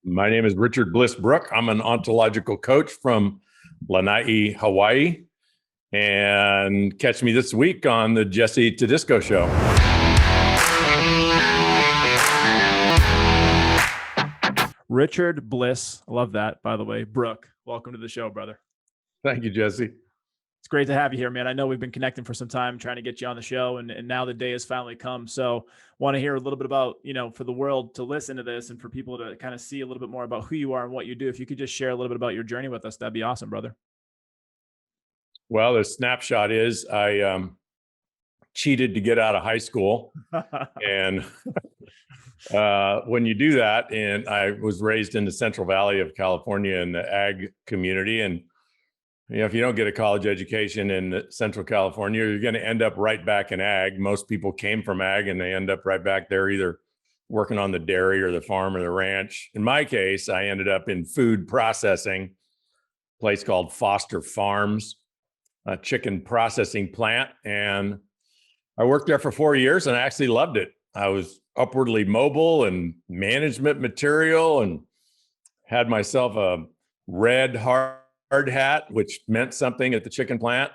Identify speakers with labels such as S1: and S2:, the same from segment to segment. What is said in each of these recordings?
S1: My name is Richard Bliss Brook. I'm an ontological coach from Lanai, Hawaii. And catch me this week on the Jesse Tedisco Show.
S2: Richard Bliss. I love that, by the way. Brook, welcome to the show, brother.
S1: Thank you, Jesse.
S2: It's great to have you here, man. I know we've been connecting for some time, trying to get you on the show, and now the day has finally come. So want to hear a little bit about, for the world to listen to this and for people to kind of see a little bit more about who you are and what you do. If you could just share a little bit about your journey with us, that'd be awesome, brother.
S1: Well, the snapshot is I cheated to get out of high school. And when you do that, and I was raised in the Central Valley of California in the ag community. And if you don't get a college education in Central California, you're going to end up right back in ag. Most people came from ag and they end up right back there, either working on the dairy or the farm or the ranch. In my case, I ended up in food processing, a place called Foster Farms, a chicken processing plant. And I worked there for 4 years and I actually loved it. I was upwardly mobile and management material and had myself a red hard hat, which meant something at the chicken plant.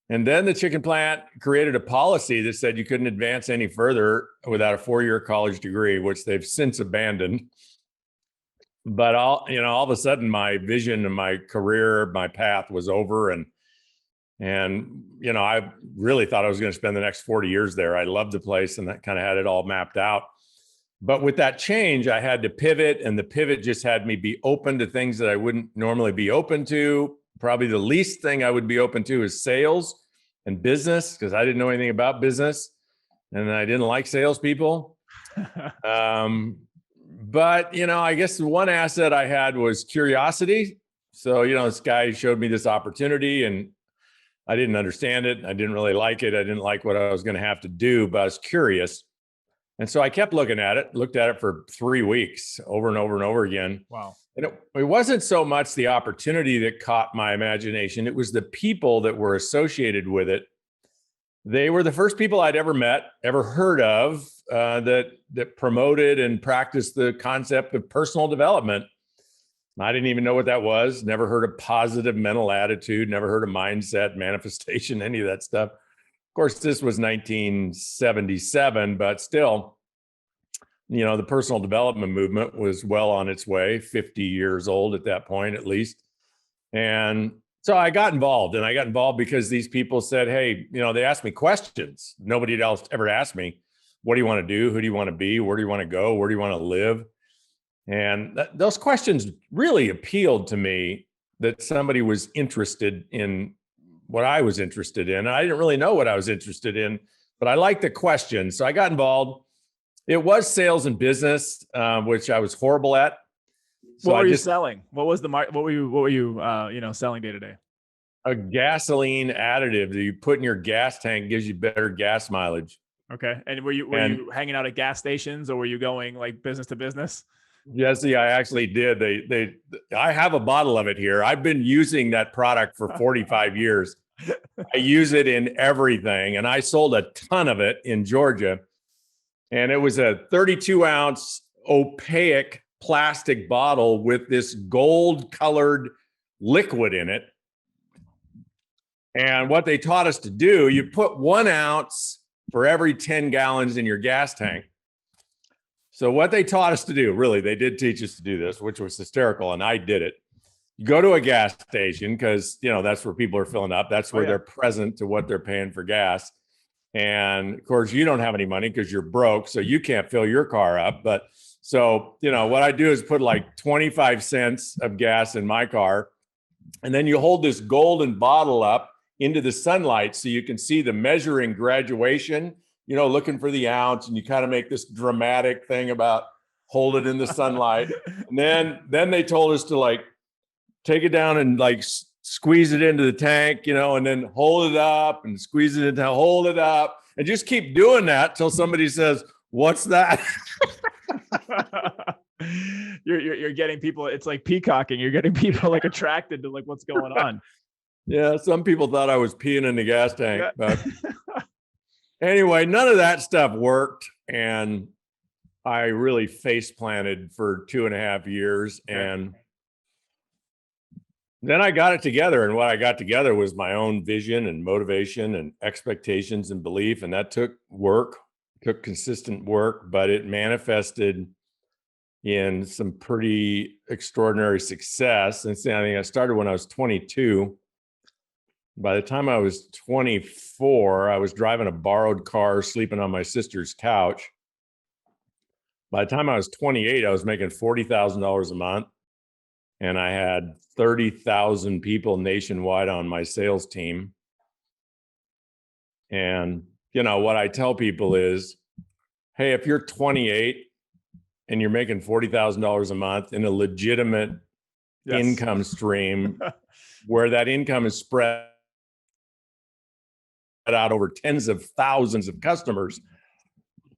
S1: And then the chicken plant created a policy that said you couldn't advance any further without a 4-year college degree, which they've since abandoned. But all of a sudden my vision and my career, my path was over. And I really thought I was going to spend the next 40 years there. I loved the place and that kind of had it all mapped out. But with that change, I had to pivot, and the pivot just had me be open to things that I wouldn't normally be open to. Probably the least thing I would be open to is sales and business, because I didn't know anything about business and I didn't like salespeople. But, I guess the one asset I had was curiosity. So, this guy showed me this opportunity and I didn't understand it. I didn't really like it. I didn't like what I was going to have to do, but I was curious. And so I kept looked at it for 3 weeks over and over and over again.
S2: Wow.
S1: And it wasn't so much the opportunity that caught my imagination. It was the people that were associated with it. They were the first people I'd ever met, ever heard of, that promoted and practiced the concept of personal development. I didn't even know what that was. Never heard of positive mental attitude, never heard of mindset, manifestation, any of that stuff. Of course, this was 1977, but still, the personal development movement was well on its way, 50 years old at that point, at least. And so I got involved, and I got involved because these people said, hey, they asked me questions. Nobody else ever asked me, what do you want to do? Who do you want to be? Where do you want to go? Where do you want to live? And those questions really appealed to me, that somebody was interested in what I was interested in. I didn't really know what I was interested in, but I liked the question. So I got involved. It was sales and business, which I was horrible at. So
S2: what were you selling? What was what were you selling day to day?
S1: A gasoline additive that you put in your gas tank gives you better gas mileage.
S2: Okay. And were you hanging out at gas stations, or were you going like business to business?
S1: Jesse, I actually did. I have a bottle of it here. I've been using that product for 45 years. I use it in everything, and I sold a ton of it in Georgia. And it was a 32-ounce opaque plastic bottle with this gold-colored liquid in it. And what they taught us to do, you put 1 ounce for every 10 gallons in your gas tank. So what they taught us to do, really, they did teach us to do this, which was hysterical, and I did it. You go to a gas station because, that's where people are filling up. That's where they're present to what they're paying for gas. And of course, you don't have any money because you're broke, so you can't fill your car up. But so, what I do is put like 25 cents of gas in my car, and then you hold this golden bottle up into the sunlight so you can see the measuring graduation, looking for the ounce, and you kind of make this dramatic thing about hold it in the sunlight. And then they told us to take it down and squeeze it into the tank, and then hold it up and squeeze it into, hold it up, and just keep doing that till somebody says, what's that?
S2: You're getting people, it's like peacocking. You're getting people attracted to what's going on.
S1: Yeah. Some people thought I was peeing in the gas tank, but anyway, none of that stuff worked. And I really face planted for 2.5 years.
S2: Okay.
S1: And then I got it together. And what I got together was my own vision and motivation and expectations and belief. And that took work, took consistent work, but it manifested in some pretty extraordinary success. And so I think I started when I was 22. By the time I was 24, I was driving a borrowed car, sleeping on my sister's couch. By the time I was 28, I was making $40,000 a month. And I had 30,000 people nationwide on my sales team. And, you know, what I tell people is, hey, if you're 28 and you're making $40,000 a month in a legitimate income stream where that income is spread out over tens of thousands of customers,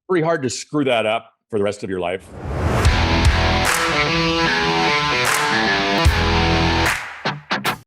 S1: pretty hard to screw that up for the rest of your life.